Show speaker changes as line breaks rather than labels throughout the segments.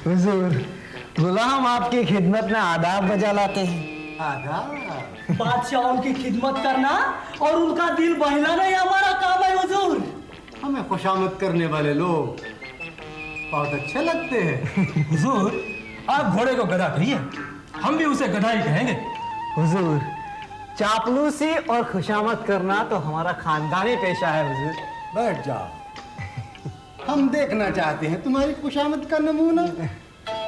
हुजूर, गुलाम आपकी खिदमत में आदाब बजा लाते हैं।
आदाब? बादशाहों की खिदमत करना और उनका दिल बहलाना ही हमारा काम है हुजूर।
हमें खुशामद करने वाले लोग बहुत अच्छे लगते हैं।
हुजूर, आप घोड़े को गधा कहिए, हम भी उसे गधा ही कहेंगे।
हुजूर, चापलूसी और खुशामद करना तो हमारा खानदानी पेशा है हुजूर।
बैठ जाओ, हम देखना चाहते हैं तुम्हारी खुशामद का नमूना।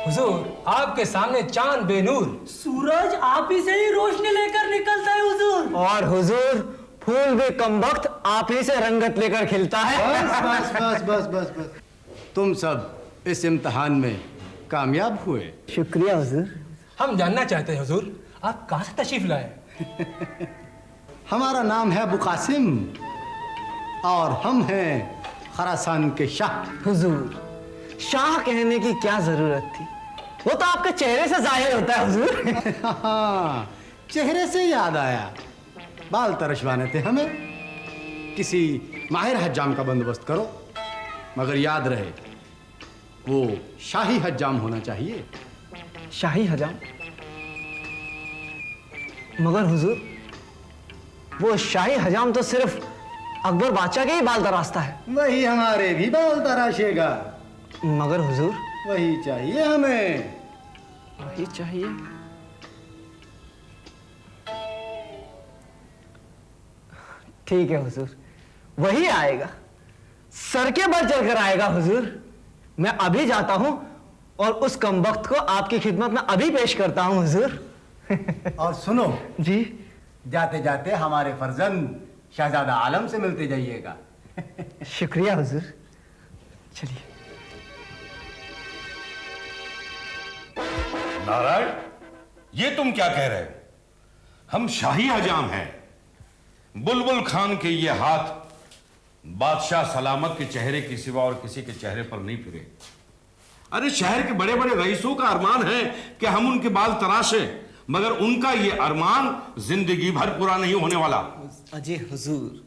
हुजूर, आपके सामने चांद बेनूर,
सूरज आप ही से ही रोशनी लेकर निकलता है हुजूर।
और हुजूर, फूल भी कम वक्त आप ही से रंगत लेकर खिलता है।
बस बस बस बस बस बस, तुम सब इस इम्तिहान में कामयाब हुए।
शुक्रिया हुजूर।
हम जानना चाहते हैं हुजूर, आप कहाँ से तशरीफ लाए?
हमारा नाम है अबू कासिम और हम हैं खरासान के शाह।
हुजूर, शाह कहने की क्या जरूरत थी, वो तो आपके चेहरे से जाहिर होता है हुजूर।
हाँ, चेहरे से याद आया, बाल तरशवाने थे हमें। किसी माहिर हज्जाम का बंदोबस्त करो, मगर याद रहे वो शाही हज्जाम होना चाहिए।
शाही हजाम? मगर हुजूर, वो शाही हजाम तो सिर्फ अकबर बादशाह के ही बाल तराशता है।
वही हमारे भी बाल तराशेगा।
मगर हुजूर,
वही चाहिए हमें।
वही चाहिए। ठीक है हुजूर, वही आएगा, सर के बल चलकर आएगा हुजूर। मैं अभी जाता हूं और उस कमबख्त को आपकी खिदमत में अभी पेश करता हूं हुजूर।
और सुनो
जी,
जाते जाते हमारे फर्जंद शहजादा आलम से मिलते जाइएगा।
शुक्रिया हुजूर। चलिए।
नारायण, ये तुम क्या कह रहे हो? हम शाही हजाम हैं। बुलबुल खान के ये हाथ बादशाह सलामत के चेहरे के सिवा और किसी के चेहरे पर नहीं फिरे। अरे शहर के बड़े बड़े रईसों का अरमान है कि हम उनके बाल तराशें, मगर उनका ये अरमान जिंदगी भर पूरा नहीं होने वाला।
अजय हुजूर,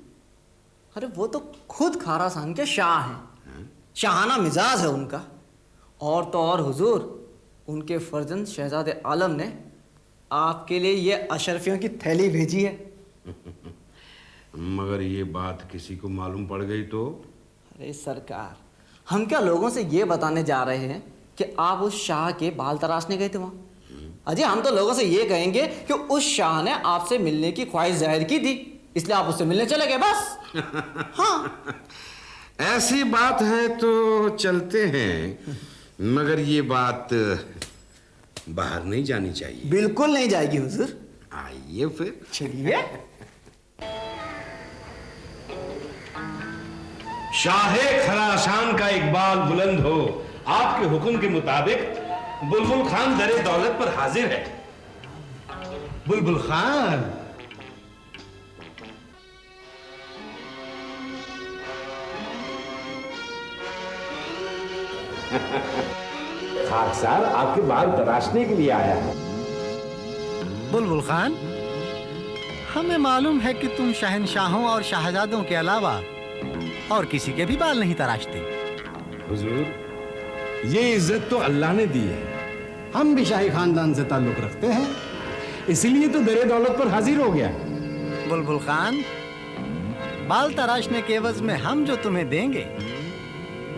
अरे वो तो खुद खारासान के शाह हैं, शाहाना मिजाज है उनका। और तो और हुजूर, उनके फर्जंद शहजादे आलम ने आपके लिए ये अशरफियों की थैली भेजी है।
मगर ये बात किसी को मालूम पड़ गई तो?
अरे सरकार, हम क्या लोगों से ये बताने जा रहे हैं कि आप उस शाह के बाल तराशने गए थे वहां? अजय, हम तो लोगों से ये कहेंगे कि उस शाह ने आपसे मिलने की ख्वाहिश जाहिर की थी, इसलिए आप उससे मिलने चले गए, बस। हाँ,
ऐसी बात है तो चलते हैं, मगर ये बात बाहर नहीं जानी चाहिए।
बिल्कुल नहीं जाएगी हुजूर।
आइए फिर
चलिए।
शाहे खरासान का इकबाल बुलंद हो। आपके हुक्म के मुताबिक बुलबुल खान दरे दौलत पर हाजिर है।
बुलबुल खान,
खाकसार आपके बाल तराशने के लिए आया है।
बुलबुल खान, हमें मालूम है कि तुम शहनशाहों और शहजादों के अलावा और किसी के भी बाल नहीं तराशते।
हुजूर, ये इज्जत तो अल्लाह ने दी है।
हम भी शाही खानदान से ताल्लुक रखते हैं,
इसीलिए तो दरे दौलत पर हाजिर हो गया।
बुलबुल खान, बाल तराशने के एवज में हम जो तुम्हें देंगे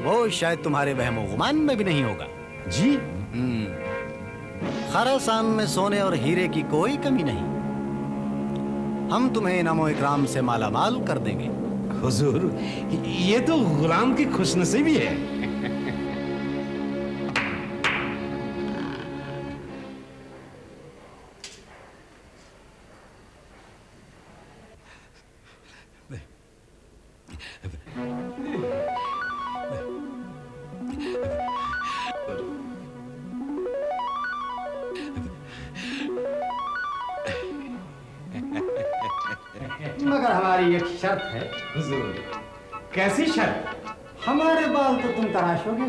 वो शायद तुम्हारे वहमो गुमान में भी नहीं होगा।
जी,
खरासान में सोने और हीरे की कोई कमी नहीं। हम तुम्हें इनामो इकराम से मालामाल कर देंगे।
हुजूर, ये तो गुलाम की खुशनसीबी है।
मगर हमारी एक शर्त है।
हुजूर, कैसी शर्त?
हमारे बाल तो तुम तराशोगे,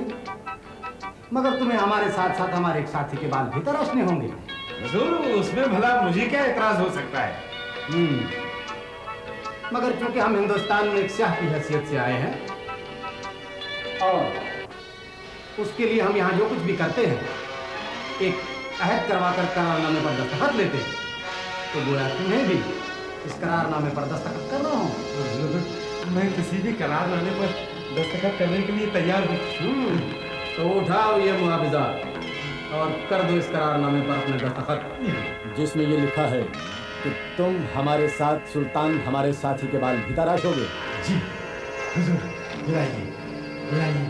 मगर तुम्हें हमारे साथ साथ हमारे एक साथी के बाल भी तराशने होंगे।
हुजूर, उसमें भला मुझे क्या एतराज हो सकता है?
मगर चूंकि हम हिंदुस्तान में एक स्याह की हैसियत से आए हैं, और उसके लिए हम यहाँ जो कुछ भी करते हैं, एक अहद करवाकर करारनामे पर दस्तखत लेते हैं, तो गोया तुम्हें भी इस करारनामे पर दस्तखत करना हो।
मैं किसी भी करारनामे पर दस्तखत करने के लिए तैयार हूँ।
तो उठाओ ये मुआविजा और कर दो इस करारनामे पर अपने दस्तखत, जिसमें ये लिखा है कि तुम हमारे साथ सुल्तान हमारे साथी के बाल भी तराशोगे।
जी हुजूर, बुलाइए बुलाइए।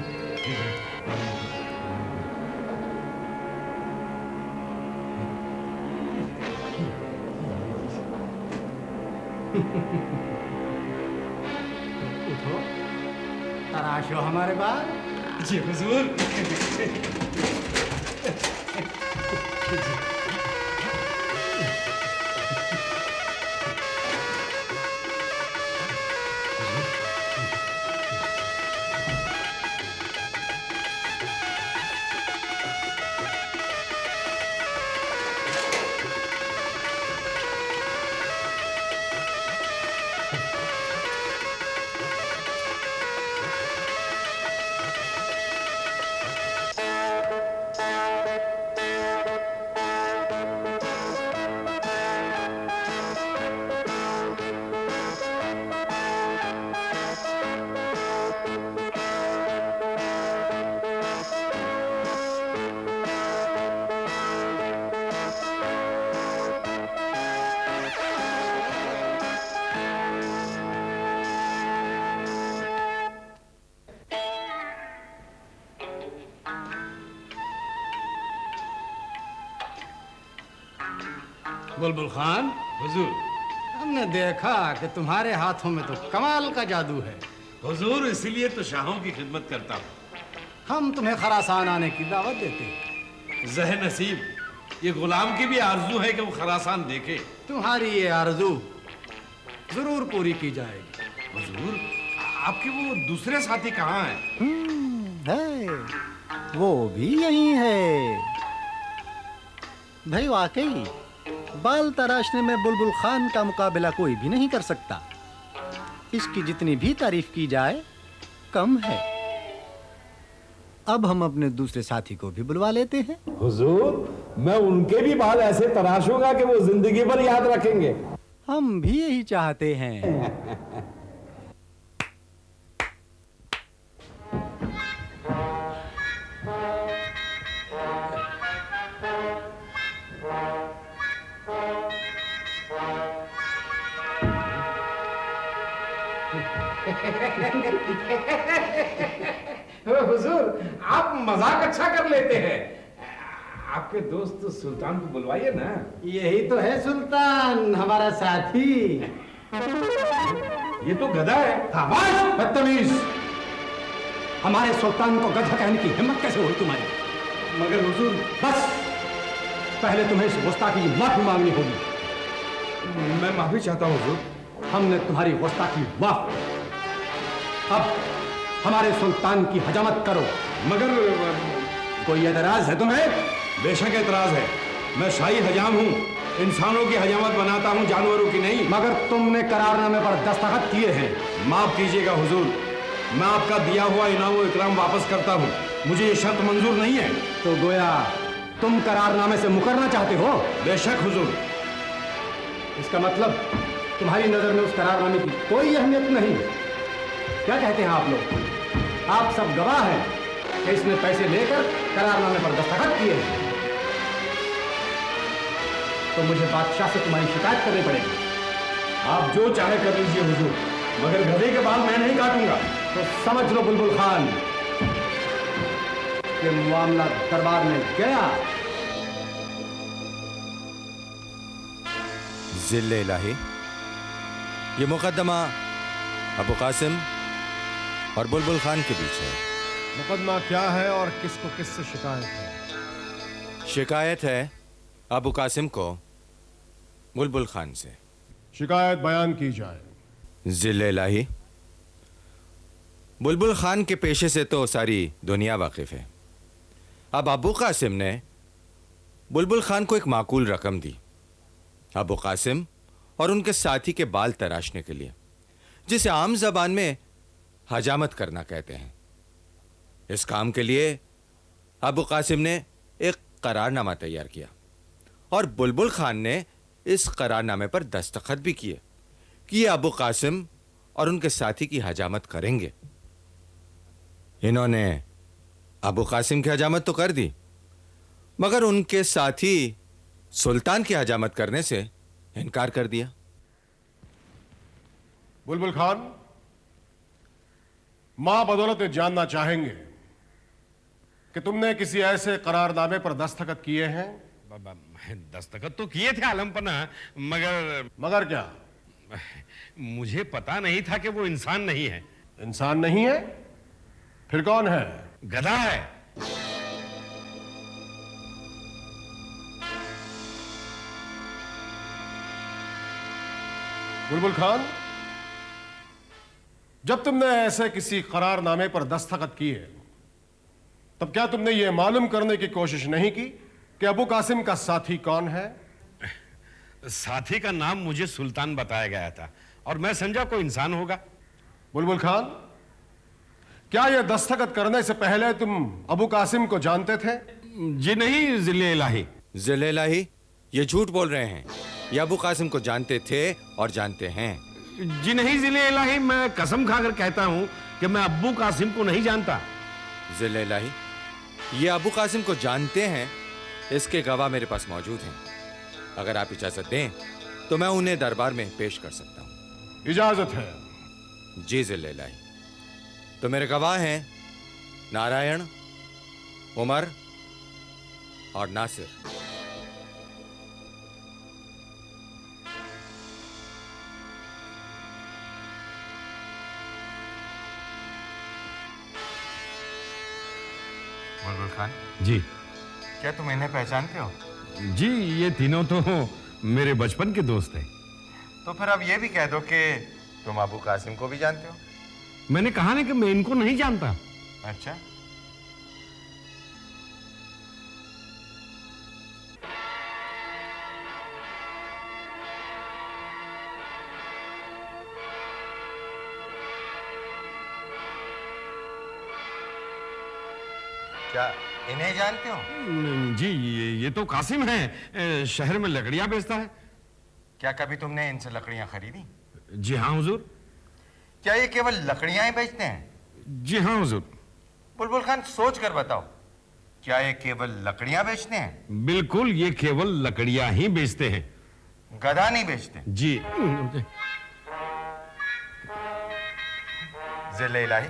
उठो, तराशो हमारे बाल।
जी हुजूर।
बुलबुल खान,
हुजूर।
हमने देखा कि तुम्हारे हाथों में तो कमाल का जादू है।
हुजूर, इसीलिए तो शाहों की खिदमत करता हूँ।
हम तुम्हें खरासान आने की दावत देते हैं।
जहे नसीब, ये गुलाम की भी आरजू है कि वो खरासान देखे।
तुम्हारी ये आरजू जरूर पूरी की जाएगी।
हुजूर, आपके वो दूसरे साथी कहाँ हैं?
है, वो भी यही है। भाई वाकई बाल तराशने में बुलबुल खान का मुकाबला कोई भी नहीं कर सकता। इसकी जितनी भी तारीफ की जाए कम है। अब हम अपने दूसरे साथी को भी बुलवा लेते हैं।
हुजूर, मैं उनके भी बाल ऐसे तराशूंगा कि वो जिंदगी भर याद रखेंगे।
हम भी यही चाहते हैं।
हुजूर, आप मजाक अच्छा कर लेते हैं। आपके दोस्त सुल्तान को बुलवाइए ना।
यही तो है सुल्तान, हमारा साथी।
ये तो गधा है।
आवाज बदतमीज! हमारे सुल्तान को गधा कहने की हिम्मत कैसे हुई तुम्हारी?
मगर हुजूर,
बस पहले तुम्हें इस गुस्ताखी की माफी मांगनी होगी।
मैं माफी चाहता हूँ हुजूर।
हमने तुम्हारी गुस्ताखी माफ। अब हमारे सुल्तान की हजामत करो।
मगर
कोई एतराज है तुम्हें?
बेशक एतराज है। मैं शाही हजाम हूँ, इंसानों की हजामत बनाता हूँ, जानवरों की नहीं।
मगर तुमने करारनामे पर दस्तखत किए हैं।
माफ कीजिएगा हुजूर, मैं आपका दिया हुआ इनाम व इकराम वापस करता हूँ। मुझे ये शर्त मंजूर नहीं है।
तो गोया तुम करारनामे से मुकरना चाहते हो?
बेशक हुजूर।
इसका मतलब तुम्हारी नजर में उस करारनामे की कोई अहमियत नहीं। क्या कहते हैं आप लोग? आप सब गवाह हैं कि इसने पैसे लेकर करारनामे पर दस्तखत किए हैं। तो मुझे बादशाह से तुम्हारी शिकायत करनी पड़ेगी।
आप जो चाहे कर लीजिए हुजूर, मगर गधे के बाल मैं नहीं काटूंगा।
तो समझ लो बुलबुल खान कि मामला दरबार में गया।
जिल्ले इलाही, ये मुकदमा अबू कासिम और बुलबुल खान के बीच है।
मुकदमा क्या है और किसको किससे शिकायत है?
शिकायत है अबू कासिम को बुलबुल खान से।
शिकायत बयान की जाए।
जिल्ले इलाही, बुलबुल खान के पेशे से तो सारी दुनिया वाकिफ है। अब अबू कासिम ने बुलबुल खान को एक माकूल रकम दी अबू कासिम और उनके साथी के बाल तराशने के लिए, जिसे आम जबान में हजामत करना कहते हैं। इस काम के लिए अबू कासिम ने एक करारनामा तैयार किया और बुलबुल खान ने इस करारनामे पर दस्तखत भी किए कि ये अबू कासिम और उनके साथी की हजामत करेंगे। इन्होंने अबू कासिम की हजामत तो कर दी, मगर उनके साथी सुल्तान की हजामत करने से इनकार कर दिया।
बुलबुल खान, मां बदौलत ये जानना चाहेंगे कि तुमने किसी ऐसे करारनामे पर दस्तखत किए हैं?
दस्तखत तो किए थे आलमपना,
मगर क्या?
मुझे पता नहीं था कि वो इंसान नहीं है।
इंसान नहीं है? फिर कौन है?
गधा है।
बुलबुल खान, जब तुमने ऐसे किसी करारनामे पर दस्तखत किए, तब क्या तुमने यह मालूम करने की कोशिश नहीं की कि अबू कासिम का साथी कौन है?
साथी का नाम मुझे सुल्तान बताया गया था और मैं समझा कोई इंसान होगा।
बुलबुल खान, क्या यह दस्तखत करने से पहले तुम अबू कासिम को जानते थे?
जी नहीं जिले इलाही।
जिले इलाही, ये झूठ बोल रहे हैं। ये अबू कासिम को जानते थे और जानते हैं।
जी नहीं जिले इलाही, मैं कसम खाकर कहता हूं कि मैं अब्बू कासिम को नहीं जानता।
जिले इलाही, ये अबू कासिम को जानते हैं, इसके गवाह मेरे पास मौजूद हैं। अगर आप इजाजत दें तो मैं उन्हें दरबार में पेश कर सकता हूं।
इजाजत है।
जी जिले इलाही, तो मेरे गवाह हैं नारायण, उमर और नासिर।
बुलबुल खान,
जी
क्या तुम इन्हें पहचानते हो?
जी, ये तीनों तो मेरे बचपन के दोस्त हैं।
तो फिर अब ये भी कह दो कि तुम अबू कासिम को भी जानते हो।
मैंने कहा ना कि मैं इनको नहीं जानता।
अच्छा, क्या इन्हें जानते हो?
जी, ये तो कासिम है, शहर में लकड़ियां बेचता है।
क्या कभी तुमने इनसे लकड़ियां खरीदी?
जी हाँ हुजूर।
क्या ये केवल लकड़ियां ही बेचते हैं?
जी हाँ हुजूर।
बुलबुल खान, सोच कर बताओ, क्या ये केवल लकड़ियां बेचते हैं?
बिल्कुल, ये केवल लकड़ियां ही बेचते हैं।
गधा नहीं बेचते?
जी।
जिले इलाही,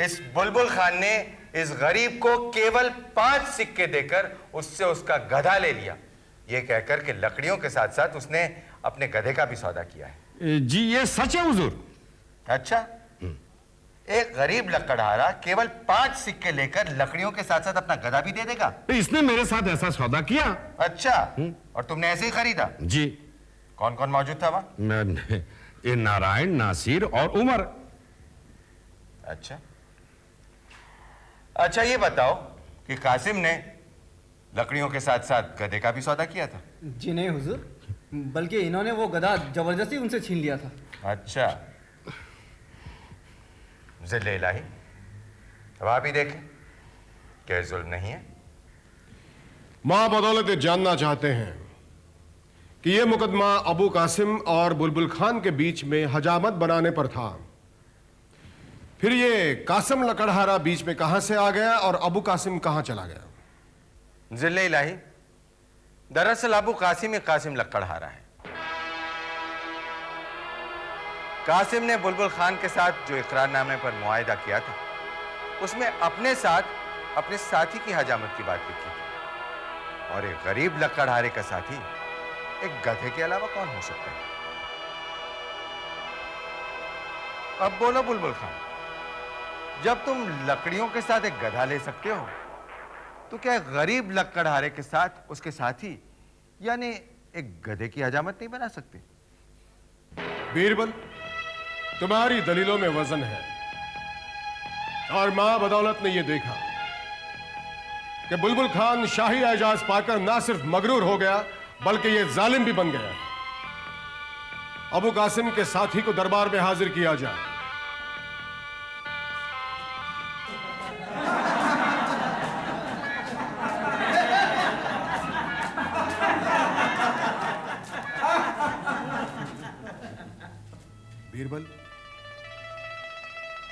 इस बुलबुल खान ने इस गरीब को केवल 5 सिक्के देकर उससे उसका गधा ले लिया, ये कहकर कि लकड़ियों के साथ साथ उसने अपने गधे का भी सौदा किया है।
जी, ये सच है हुजूर।
अच्छा, एक गरीब लकड़हारा केवल 5 सिक्के लेकर लकड़ियों के साथ साथ अपना गधा भी दे देगा?
इसने मेरे साथ ऐसा सौदा किया।
अच्छा, और तुमने ऐसे ही खरीदा?
जी।
कौन कौन मौजूद था वहां?
ये नारायण, नासिर और उमर।
अच्छा अच्छा, ये बताओ कि कासिम ने लकड़ियों के साथ साथ गधे का भी सौदा किया था?
जी नहीं हुजूर, बल्कि इन्होंने वो गधा जबरदस्ती उनसे छीन लिया था।
अच्छा, जिले इलाही, अब आप ही देखें क्या जुल्म नहीं है?
मां बदौलत ये जानना चाहते हैं कि यह मुकदमा अबू कासिम और बुलबुल खान के बीच में हजामत बनाने पर था। फिर ये कासिम लकड़हारा बीच में कहां से आ गया और अबू कासिम कहां चला गया?
जिले इलाही, दरअसल अबू कासिम ही कासिम लकड़हारा है। कासिम ने बुलबुल खान के साथ जो इकरारनामे पर मुआहिदा किया था, उसमें अपने साथ अपने साथी की हजामत की बात लिखी थी। और एक गरीब लकड़हारे का साथी एक गधे के अलावा कौन हो सकता है? अब बोलो बुलबुल खान, जब तुम लकड़ियों के साथ एक गधा ले सकते हो, तो क्या एक गरीब लकड़हारे के साथ उसके साथी यानी एक गधे की हजामत नहीं बना सकते?
बीरबल, तुम्हारी दलीलों में वजन है, और मां बदौलत ने यह देखा कि बुलबुल खान शाही एजाज पाकर ना सिर्फ मगरूर हो गया बल्कि यह जालिम भी बन गया। अबू कासिम के साथी को दरबार में हाजिर किया जाए।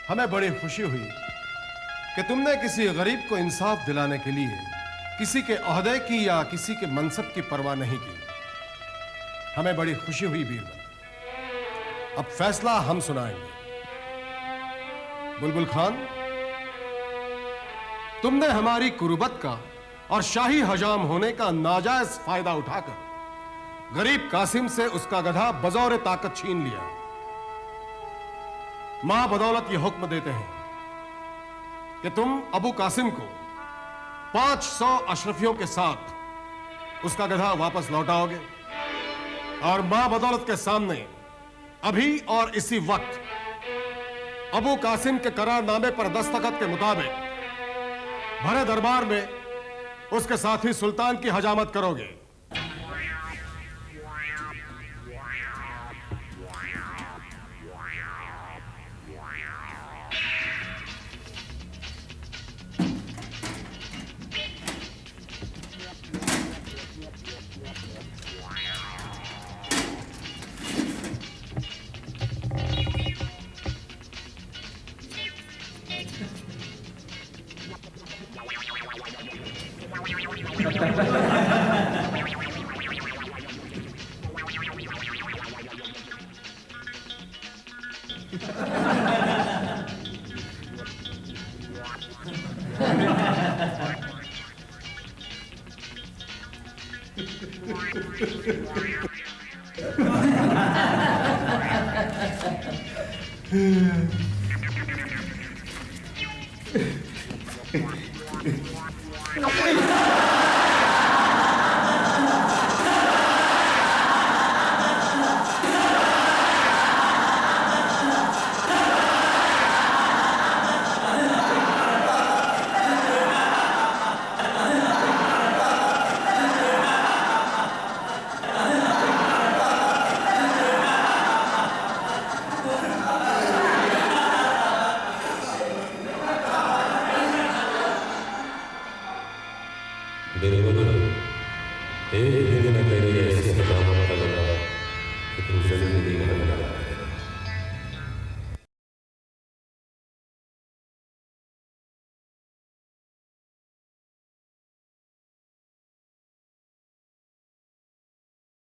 हमें बड़ी खुशी हुई कि तुमने किसी गरीब को इंसाफ दिलाने के लिए किसी के ओहदे की या किसी के मनसब की परवाह नहीं की। हमें बड़ी खुशी हुई बीरबल। अब फैसला हम सुनाएंगे। बुलबुल खान, तुमने हमारी कुर्बत का और शाही हजाम होने का नाजायज फायदा उठाकर गरीब कासिम से उसका गधा बजौर ताकत छीन लिया। मां बदौलत ये हुक्म देते हैं कि तुम अबू कासिम को 500 अशरफियों के साथ उसका गधा वापस लौटाओगे और मां बदौलत के सामने अभी और इसी वक्त अबू कासिम के करारनामे पर दस्तखत के मुताबिक भरे दरबार में उसके साथी सुल्तान की हजामत करोगे।
एक दिन न तेरी ऐसी हजामत का लगा कि तू जिंदगी भर याद